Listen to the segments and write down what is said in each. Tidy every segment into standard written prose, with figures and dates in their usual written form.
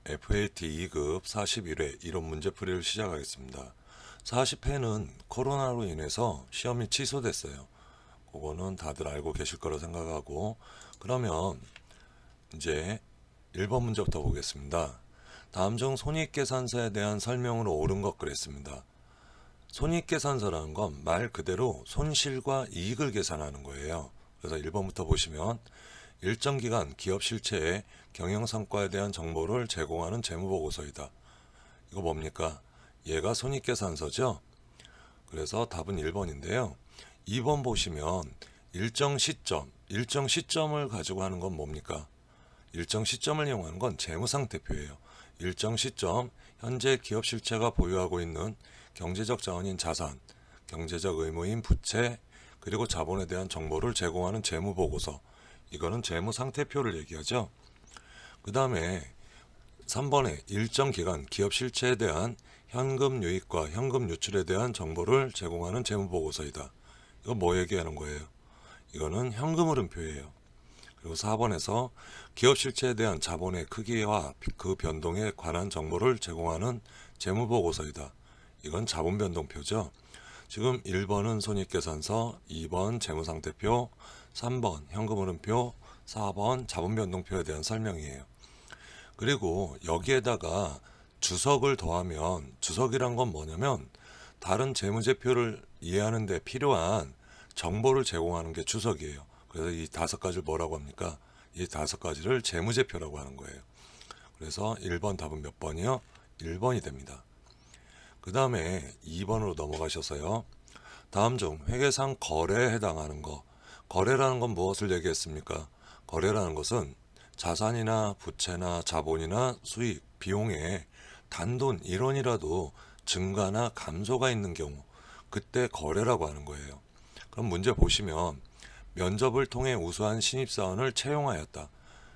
FAT 2급 41회 이론 문제풀이를 시작하겠습니다. 40회는 코로나로 인해서 시험이 취소됐어요. 그거는 다들 알고 계실 거라 생각하고, 그러면 이제 1번 문제부터 보겠습니다. 다음 중 손익계산서에 대한 설명으로 옳은 것 그랬습니다. 손익계산서라는 건 말 그대로 손실과 이익을 계산하는 거예요. 그래서 1번부터 보시면 일정 기간 기업 실체의 경영 성과에 대한 정보를 제공하는 재무보고서이다. 이거 뭡니까? 얘가 손익계산서죠? 그래서 답은 1번인데요. 2번 보시면 일정 시점을 가지고 하는 건 뭡니까? 일정 시점을 이용하는 건 재무상태표예요. 일정 시점, 현재 기업 실체가 보유하고 있는 경제적 자원인 자산, 경제적 의무인 부채, 그리고 자본에 대한 정보를 제공하는 재무보고서. 이거는 재무상태표를 얘기하죠. 그 다음에 3번에 일정 기간 기업 실체에 대한 현금 유입과 현금 유출에 대한 정보를 제공하는 재무보고서이다. 이거 뭐 얘기하는 거예요? 이거는 현금 흐름표예요. 그리고 4번에서 기업 실체에 대한 자본의 크기와 그 변동에 관한 정보를 제공하는 재무보고서이다. 이건 자본변동표죠. 지금 1번은 손익계산서, 2번 재무상태표, 3번 현금흐름표, 4번 자본변동표에 대한 설명이에요. 그리고 여기에다가 주석을 더하면, 주석이란 건 뭐냐면 다른 재무제표를 이해하는 데 필요한 정보를 제공하는 게 주석이에요. 그래서 이 5가지를 뭐라고 합니까? 이 5가지를 재무제표라고 하는 거예요. 그래서 1번 답은 몇 번이요? 1번이 됩니다. 그 다음에 2번으로 넘어가셔서요. 다음 중 회계상 거래에 해당하는 거. 거래라는 건 무엇을 얘기했습니까? 거래라는 것은 자산이나 부채나 자본이나 수익, 비용에 단돈 1원이라도 증가나 감소가 있는 경우, 그때 거래라고 하는 거예요. 그럼 문제 보시면 면접을 통해 우수한 신입사원을 채용하였다.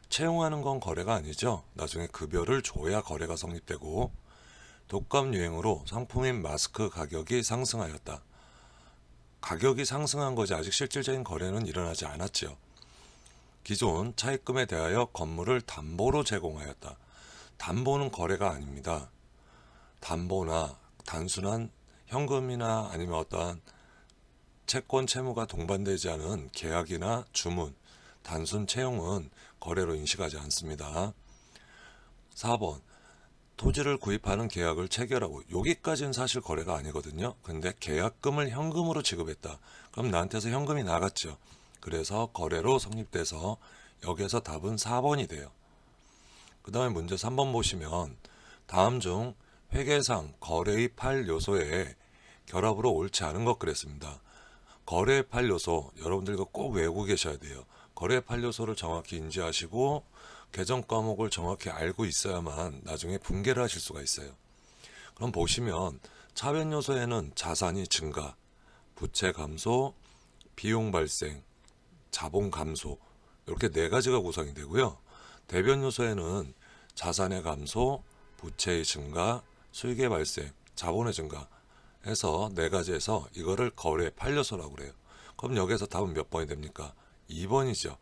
채용하는 건 거래가 아니죠. 나중에 급여를 줘야 거래가 성립되고, 독감 유행으로 상품인 마스크 가격이 상승하였다. 가격이 상승한 거지 아직 실질적인 거래는 일어나지 않았죠. 기존 차입금에 대하여 건물을 담보로 제공하였다. 담보는 거래가 아닙니다. 담보나 단순한 현금이나 아니면 어떠한 채권 채무가 동반되지 않은 계약이나 주문, 단순 채용은 거래로 인식하지 않습니다. 4번 토지를 구입하는 계약을 체결하고, 여기까지는 사실 거래가 아니거든요. 근데 계약금을 현금으로 지급했다. 그럼 나한테서 현금이 나갔죠. 그래서 거래로 성립돼서 여기에서 답은 4번이 돼요. 그 다음에 문제 3번 보시면 다음 중 회계상 거래의 8요소에 결합으로 옳지 않은 것 그랬습니다. 거래의 8요소, 여러분들 이거 꼭 외우고 계셔야 돼요. 거래의 8요소를 정확히 인지하시고 개정 과목을 정확히 알고 있어야만 나중에 분개를 하실 수가 있어요. 그럼 보시면 차변 요소에는 자산이 증가, 부채 감소, 비용 발생, 자본 감소, 이렇게 4가지가 구성이 되고요. 대변 요소에는 자산의 감소, 부채의 증가, 수익의 발생, 자본의 증가 해서 4가지에서 이거를 거래 8요소라고 그래요. 그럼 여기서 답은 몇 번이 됩니까? 2번이죠.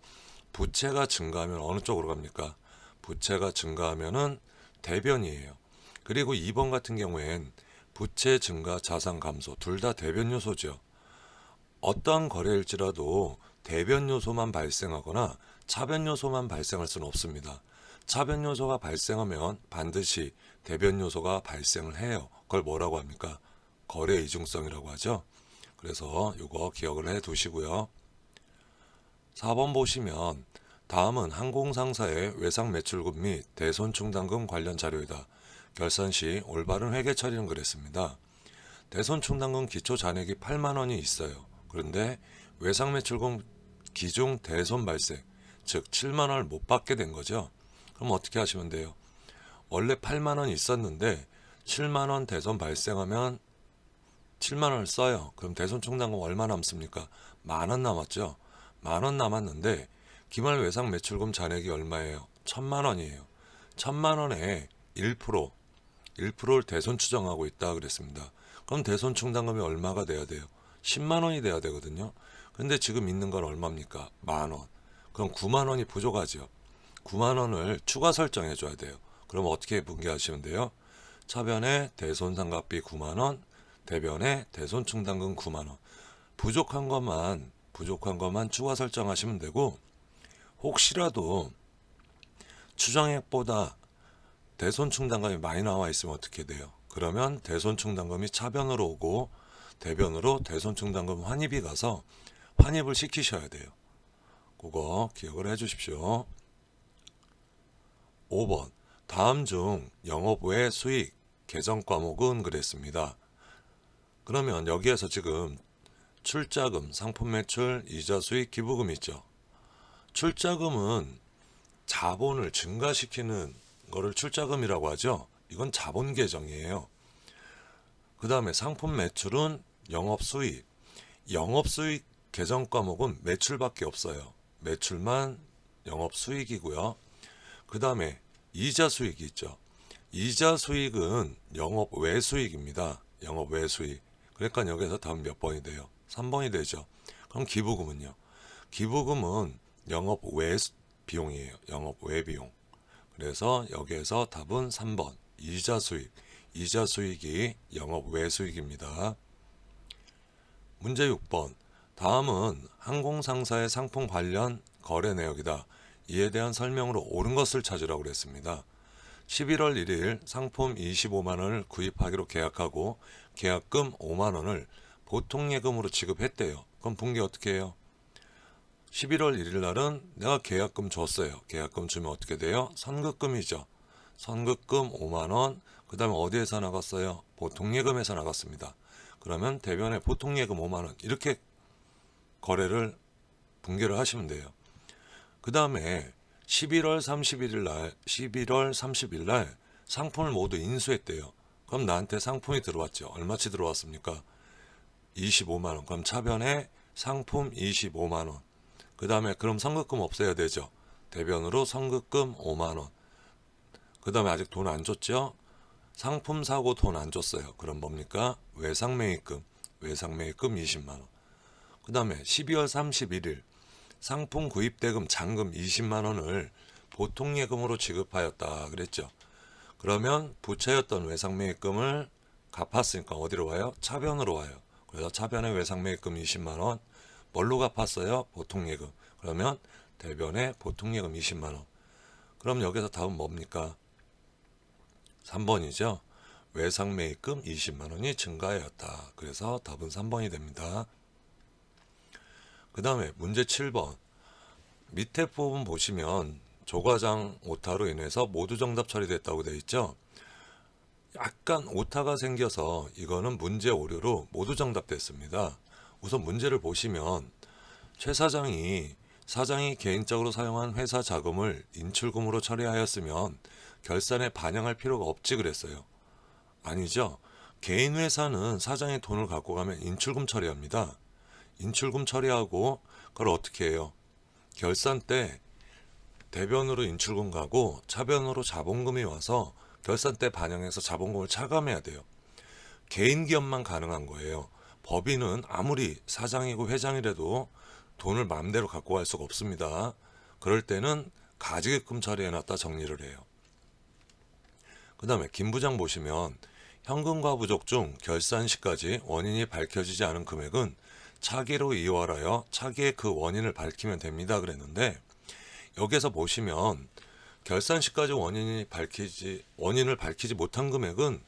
부채가 증가하면 어느 쪽으로 갑니까? 부채가 증가하면은 대변이에요. 그리고 2번 같은 경우엔 부채 증가, 자산 감소 둘 다 대변 요소죠. 어떠한 거래일지라도 대변 요소만 발생하거나 차변 요소만 발생할 수는 없습니다. 차변 요소가 발생하면 반드시 대변 요소가 발생을 해요. 그걸 뭐라고 합니까? 거래 이중성이라고 하죠. 그래서 이거 기억을 해 두시고요. 4번 보시면 다음은 항공상사의 외상 매출금 및 대손 충당금 관련 자료이다. 결산 시 올바른 회계 처리는 그랬습니다. 대손 충당금 기초 잔액이 8만 원이 있어요. 그런데 외상 매출금 기중 대손 발생, 즉 7만 원을 못 받게 된 거죠. 그럼 어떻게 하시면 돼요? 원래 8만 원이 있었는데 7만 원 대손 발생하면 7만 원을 써요. 그럼 대손 충당금 얼마 남습니까? 10,000원 남았죠. 10,000원 남았는데 기말 외상 매출금 잔액이 얼마예요? 1,000만 원이에요. 1,000만 원에 1%를 대손 추정하고 있다 그랬습니다. 그럼 대손 충당금이 얼마가 돼야 돼요? 10만 원이 돼야 되거든요. 근데 지금 있는 건 얼마입니까? 10,000원. 그럼 9만 원이 부족하죠. 9만 원을 추가 설정해 줘야 돼요. 그럼 어떻게 분개하시면 돼요? 차변에 대손상각비 9만원, 대변에 대손충당금 9만원. 부족한 것만 추가 설정하시면 되고, 혹시라도 추정액보다 대손충당금이 많이 나와 있으면 어떻게 돼요? 그러면 대손충당금이 차변으로 오고 대변으로 대손충당금 환입이 가서 환입을 시키셔야 돼요. 그거 기억을 해 주십시오. 5번. 다음 중 영업 외 수익 계정 과목은 그랬습니다. 그러면 여기에서 지금 출자금, 상품 매출, 이자 수익, 기부금 있죠. 출자금은 자본을 증가시키는 거를 출자금이라고 하죠. 이건 자본 계정이에요. 그 다음에 상품 매출은 영업수익. 영업수익 계정 과목은 매출밖에 없어요. 매출만 영업수익이고요. 그 다음에 이자 수익이 있죠. 이자 수익은 영업 외수익입니다. 영업 외수익. 그러니까 여기서 답은 몇 번이 돼요? 3번이 되죠. 그럼 기부금은요? 기부금은 영업 외 비용이에요. 영업 외 비용. 그래서 여기에서 답은 3번. 이자 수익. 이자 수익이 영업 외 수익입니다. 문제 6번. 다음은 항공상사의 상품 관련 거래 내역이다. 이에 대한 설명으로 옳은 것을 찾으라고 그랬습니다. 11월 1일 상품 25만원을 구입하기로 계약하고 계약금 5만원을 보통예금으로 지급했대요. 그럼 분개 어떻게 해요? 11월 1일 날은 내가 계약금 줬어요. 계약금 주면 어떻게 돼요? 선급금이죠. 선급금 5만원, 그 다음에 어디에서 나갔어요? 보통예금에서 나갔습니다. 그러면 대변에 보통예금 5만원 이렇게 거래를 분개를 하시면 돼요. 그 다음에 11월 30일 날 상품을 모두 인수했대요. 그럼 나한테 상품이 들어왔죠. 얼마치 들어왔습니까? 25만원. 그럼 차변에 상품 25만원. 그 다음에 그럼 선급금 없애야 되죠. 대변으로 선급금 5만원. 그 다음에 아직 돈 안 줬죠. 상품 사고 돈 안 줬어요. 그럼 뭡니까? 외상매입금. 외상매입금 20만원. 그 다음에 12월 31일 상품 구입대금 잔금 20만원을 보통예금으로 지급하였다 그랬죠. 그러면 부채였던 외상매입금을 갚았으니까 어디로 와요? 차변으로 와요. 그래서 차변에 외상매입금 20만원 뭘로 갚았어요? 보통예금. 그러면 대변에 보통예금 20만원. 그럼 여기서 답은 뭡니까? 3번이죠. 외상매입금 20만원이 증가하였다. 그래서 답은 3번이 됩니다. 그 다음에 문제 7번. 밑에 부분 보시면 조과장 오타로 인해서 모두 정답 처리됐다고 되어 있죠. 약간 오타가 생겨서 이거는 문제 오류로 모두 정답 됐습니다. 우선 문제를 보시면 최 사장이 개인적으로 사용한 회사 자금을 인출금으로 처리하였으면 결산에 반영할 필요가 없지 그랬어요. 아니죠. 개인 회사는 사장이 돈을 갖고 가면 인출금 처리합니다. 인출금 처리하고 그걸 어떻게 해요? 결산 때 대변으로 인출금 가고 차변으로 자본금이 와서 결산 때 반영해서 자본금을 차감해야 돼요. 개인 기업만 가능한 거예요. 법인은 아무리 사장이고 회장이라도 돈을 마음대로 갖고 갈 수가 없습니다. 그럴 때는 가지급금 처리해놨다 정리를 해요. 그 다음에 김 부장 보시면 현금과 부족 중 결산 시까지 원인이 밝혀지지 않은 금액은 차기로 이월하여 차기의 그 원인을 밝히면 됩니다 그랬는데 여기서 보시면 결산 시까지 원인을 밝히지 못한 금액은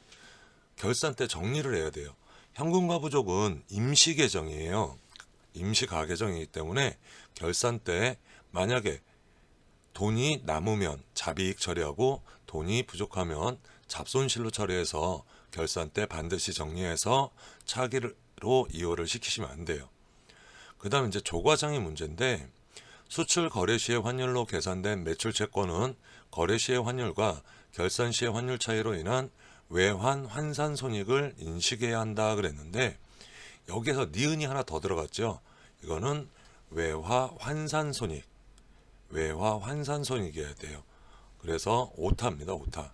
결산 때 정리를 해야 돼요. 현금과 부족은 임시 계정이에요. 임시 가계정이기 때문에 결산 때 만약에 돈이 남으면 잡이익 처리하고 돈이 부족하면 잡손실로 처리해서 결산 때 반드시 정리해서 차기로 이월을 시키시면 안 돼요. 그 다음에 이제 조과장의 문제인데 수출 거래 시의 환율로 계산된 매출 채권은 거래 시의 환율과 결산 시의 환율 차이로 인한 외환 환산 손익을 인식해야 한다 그랬는데 여기에서 니은이 하나 더 들어갔죠. 이거는 외화 환산 손익. 외화 환산 손익이어야 돼요. 그래서 오타입니다. 오타.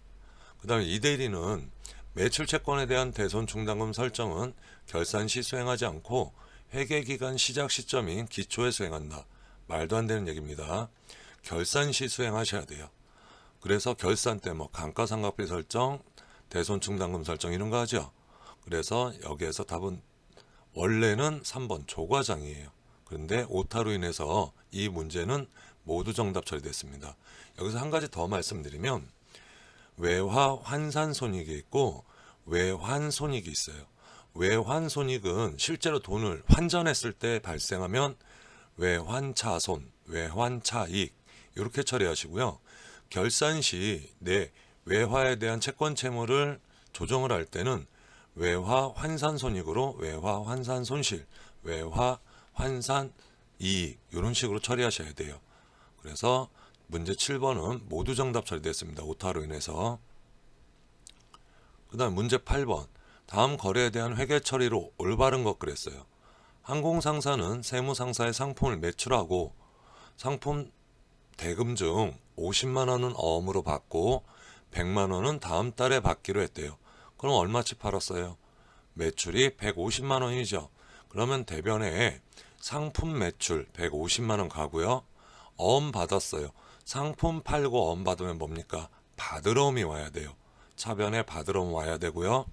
그 다음에 2대1은 매출 채권에 대한 대손 충당금 설정은 결산 시 수행하지 않고 회계기간 시작 시점인 기초에 수행한다. 말도 안 되는 얘기입니다. 결산 시 수행하셔야 돼요. 그래서 결산 때 뭐 감가상각비 설정, 대손충당금 설정 이런 거 하죠. 그래서 여기에서 답은 원래는 3번 조과장이에요. 그런데 오타로 인해서 이 문제는 모두 정답 처리됐습니다. 여기서 한 가지 더 말씀드리면 외화 환산 손익이 있고 외환 손익이 있어요. 외환 손익은 실제로 돈을 환전했을 때 발생하면 외환차손, 외환차익 이렇게 처리하시고요. 결산 시 내 외화에 대한 채권 채무를 조정을 할 때는 외화 환산 손익으로 외화 환산 손실, 외화 환산 이익 이런 식으로 처리하셔야 돼요. 그래서 문제 7번은 모두 정답 처리됐습니다. 오타로 인해서. 그 다음 문제 8번. 다음 거래에 대한 회계 처리로 올바른 것 그랬어요. 항공상사는 세무상사의 상품을 매출하고 상품 대금 중 50만 원은 어음으로 받고 100만 원은 다음 달에 받기로 했대요. 그럼 얼마치 팔았어요? 매출이 150만 원이죠. 그러면 대변에 상품 매출 150만 원 가고요. 어음 받았어요. 상품 팔고 어음 받으면 뭡니까? 받으러움이 와야 돼요. 차변에 받으러움 와야 되고요.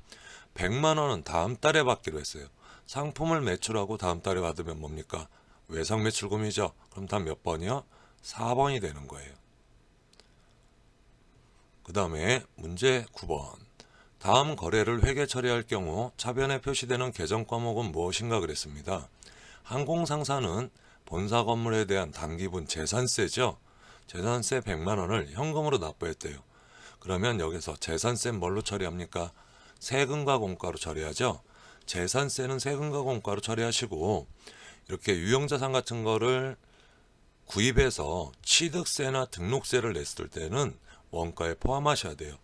100만 원은 다음 달에 받기로 했어요. 상품을 매출하고 다음 달에 받으면 뭡니까? 외상 매출금이죠. 그럼 답 몇 번이요? 4번이 되는 거예요. 그 다음에 문제 9번. 다음 거래를 회계 처리할 경우 차변에 표시되는 계정 과목은 무엇인가 그랬습니다. 항공상사는 본사 건물에 대한 단기분 재산세죠. 재산세 100만 원을 현금으로 납부했대요. 그러면 여기서 재산세 뭘로 처리합니까? 세금과 공과로 처리하죠. 재산세는 세금과 공과로 처리하시고 이렇게 유형자산 같은 거를 구입해서 취득세나 등록세를 냈을 때는 원가에 포함하셔야 돼요.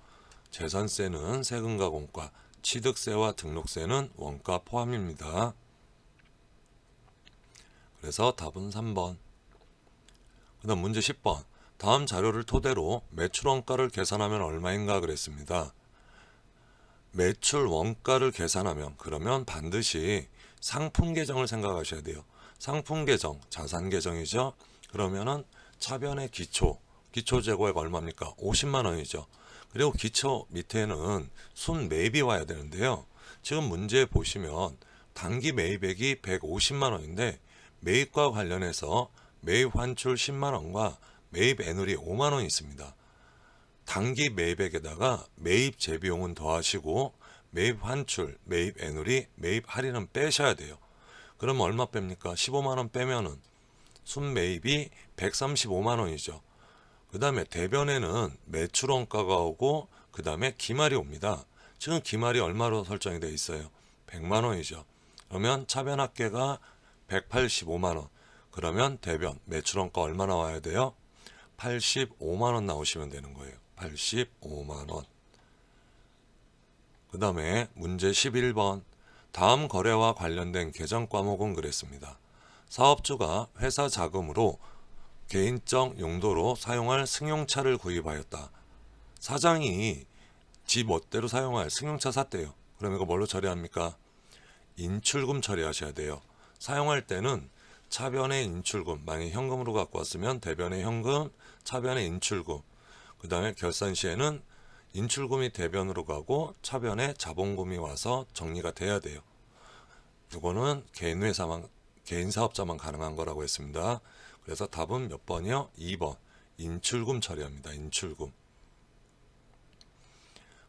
재산세는 세금과 공과, 취득세와 등록세는 원가 포함입니다. 그래서 답은 3번. 그 다음 문제 10번. 다음 자료를 토대로 매출 원가를 계산하면 얼마인가 그랬습니다. 매출 원가를 계산하면 그러면 반드시 상품 계정을 생각하셔야 돼요. 상품 계정, 자산 계정이죠. 그러면은 차변의 기초 재고액 얼마입니까? 50만 원이죠. 그리고 기초 밑에는 순 매입이 와야 되는데요. 지금 문제 보시면 단기 매입액이 150만 원인데 매입과 관련해서 매입 환출 10만 원과 매입 애누리 5만 원이 있습니다. 단기 매입액에다가 매입 재비용은 더하시고 매입 환출, 매입 애누리, 매입 할인은 빼셔야 돼요. 그럼 얼마 뺍니까? 15만 원 빼면은 순 매입이 135만 원이죠. 그 다음에 대변에는 매출 원가가 오고 그 다음에 기말이 옵니다. 지금 기말이 얼마로 설정이 되어 있어요? 100만 원이죠. 그러면 차변 합계가 185만 원. 그러면 대변 매출 원가 얼마 나와야 돼요? 85만 원 나오시면 되는 거예요. 85만 원. 그 다음에 문제 11번. 다음 거래와 관련된 계정 과목은 그랬습니다. 사업주가 회사 자금으로 개인적 용도로 사용할 승용차를 구입하였다. 사장이 지 멋대로 사용할 승용차 샀대요. 그럼 이거 뭘로 처리합니까? 인출금 처리하셔야 돼요. 사용할 때는 차변의 인출금, 만약에 현금으로 갖고 왔으면 대변의 현금, 차변의 인출금, 그 다음에 결산 시에는 인출금이 대변으로 가고 차변에 자본금이 와서 정리가 돼야 돼요. 이거는 개인 회사만, 개인 사업자만 가능한 거라고 했습니다. 그래서 답은 몇 번이요? 2번. 인출금 처리합니다. 인출금.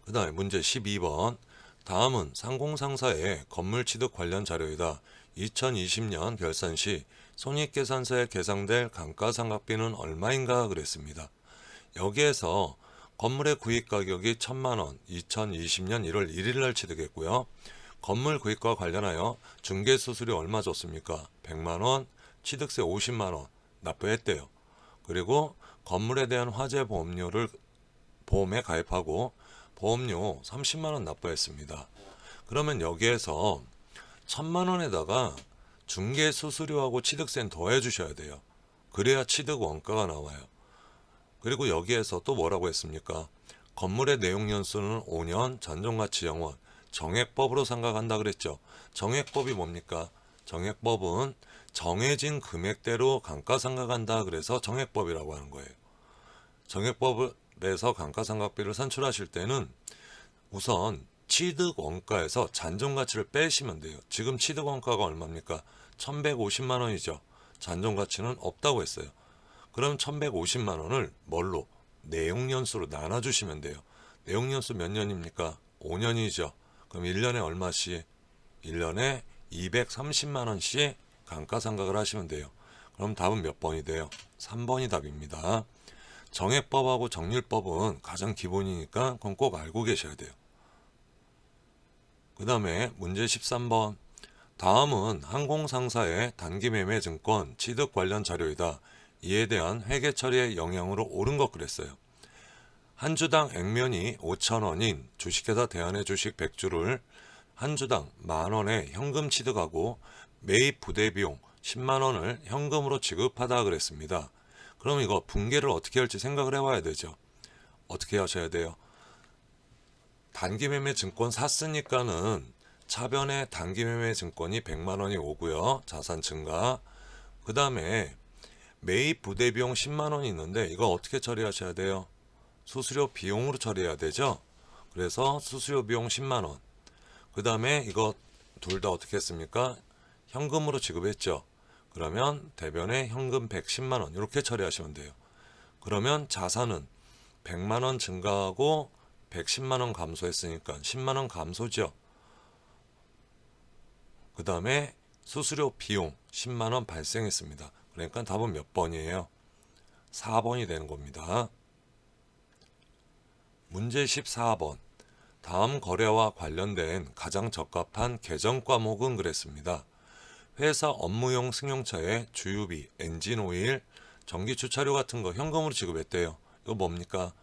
그 다음에 문제 12번. 다음은 상공상사의 건물 취득 관련 자료이다. 2020년 결산 시 손익계산서에 계상될 감가상각비는 얼마인가 그랬습니다. 여기에서 건물의 구입 가격이 1,000만 원, 2020년 1월 1일 날 취득했고요. 건물 구입과 관련하여 중개수수료 얼마 줬습니까? 100만 원, 취득세 50만 원 납부했대요. 그리고 건물에 대한 화재 보험에 가입하고 보험료 30만 원 납부했습니다. 그러면 여기에서 1,000만 원에다가 중개수수료하고 취득세는 더해 주셔야 돼요. 그래야 취득 원가가 나와요. 그리고 여기에서 또 뭐라고 했습니까? 건물의 내용 연수는 5년, 잔존가치 영원, 정액법으로 생각한다 그랬죠. 정액법이 뭡니까? 정액법은 정해진 금액대로 감가상각한다 그래서 정액법이라고 하는 거예요. 정액법을 빼서 감가상각비를 산출하실 때는 우선 취득 원가에서 잔존 가치를 빼시면 돼요. 지금 취득 원가가 얼마입니까? 1150만 원이죠. 잔존 가치는 없다고 했어요. 그럼 1150만 원을 뭘로? 내용연수로 나눠주시면 돼요. 내용연수 몇 년입니까? 5년이죠. 그럼 1년에 얼마씩? 1년에 230만 원씩 감가상각을 하시면 돼요. 그럼 답은 몇 번이 돼요? 3번이 답입니다. 정액법하고 정률법은 가장 기본이니까 그건 꼭 알고 계셔야 돼요. 그 다음에 문제 13번. 다음은 항공상사의 단기매매 증권 취득 관련 자료이다. 이에 대한 회계 처리의 영향으로 옳은 것 그랬어요. 한 주당 액면이 5,000원인 주식회사 대한의 주식 100주를 한 주당 만원에 현금 취득하고 매입 부대 비용 10만원을 현금으로 지급하다 그랬습니다. 그럼 이거 분계를 어떻게 할지 생각을 해봐야 되죠. 어떻게 하셔야 돼요? 단기매매 증권 샀으니까는 차변에 단기매매 증권이 100만원이 오고요. 자산 증가. 그 다음에 매입 부대 비용 10만원이 있는데 이거 어떻게 처리하셔야 돼요? 수수료 비용으로 처리해야 되죠. 그래서 수수료 비용 10만원. 그 다음에 이거 둘 다 어떻게 했습니까? 현금으로 지급했죠. 그러면 대변에 현금 110만원 이렇게 처리하시면 돼요. 그러면 자산은 100만원 증가하고 110만원 감소했으니까 10만원 감소죠. 그 다음에 수수료 비용 10만원 발생했습니다. 그러니까 답은 몇 번이에요? 4번이 되는 겁니다. 문제 14번. 다음 거래와 관련된 가장 적합한 계정 과목은 그랬습니다. 회사 업무용 승용차의 주유비, 엔진오일, 전기 주차료 같은 거 현금으로 지급했대요. 이거 뭡니까?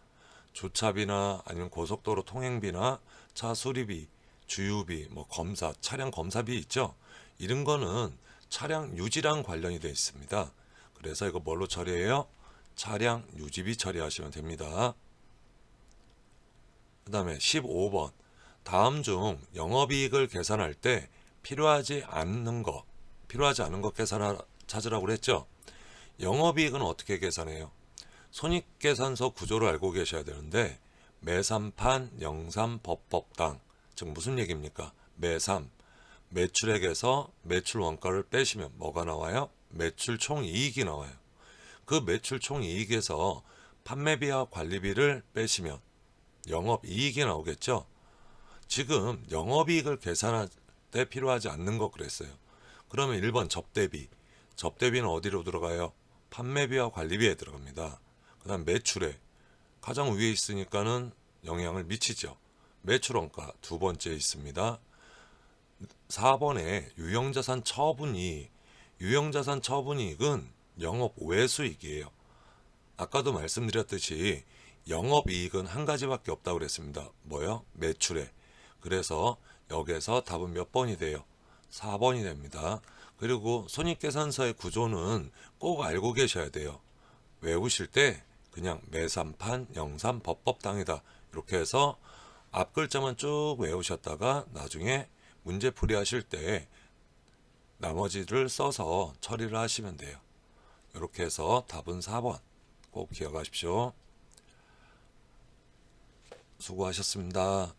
주차비나 아니면 고속도로 통행비나 차 수리비, 주유비, 뭐 검사, 차량 검사비 있죠? 이런 거는 차량 유지랑 관련이 되어 있습니다. 그래서 이거 뭘로 처리해요? 차량 유지비 처리하시면 됩니다. 그 다음에 15번. 다음 중 영업이익을 계산할 때 필요하지 않은 것 찾으라고 그랬죠. 영업이익은 어떻게 계산해요? 손익계산서 구조를 알고 계셔야 되는데 매삼판 영삼 법법당, 즉 무슨 얘기입니까? 매삼, 매출액에서 매출 원가를 빼시면 뭐가 나와요? 매출 총이익이 나와요. 그 매출 총이익에서 판매비와 관리비를 빼시면 영업이익이 나오겠죠. 지금 영업이익을 계산할 때 필요하지 않는 거 그랬어요. 그러면 1번 접대비. 접대비는 어디로 들어가요? 판매비와 관리비에 들어갑니다. 그 다음 매출액. 가장 위에 있으니까는 영향을 미치죠. 매출원가 두 번째 있습니다. 4번에 유형자산 처분이익. 유형자산 처분이익은 영업 외수익이에요. 아까도 말씀드렸듯이 영업이익은 한 가지밖에 없다고 그랬습니다. 뭐요? 매출액. 그래서 여기에서 답은 몇 번이 돼요? 4번이 됩니다. 그리고 손익계산서의 구조는 꼭 알고 계셔야 돼요. 외우실 때 그냥 매삼판 영삼 법법당이다 이렇게 해서 앞 글자만 쭉 외우셨다가 나중에 문제풀이 하실 때 나머지를 써서 처리를 하시면 돼요. 이렇게 해서 답은 4번 꼭 기억하십시오. 수고하셨습니다.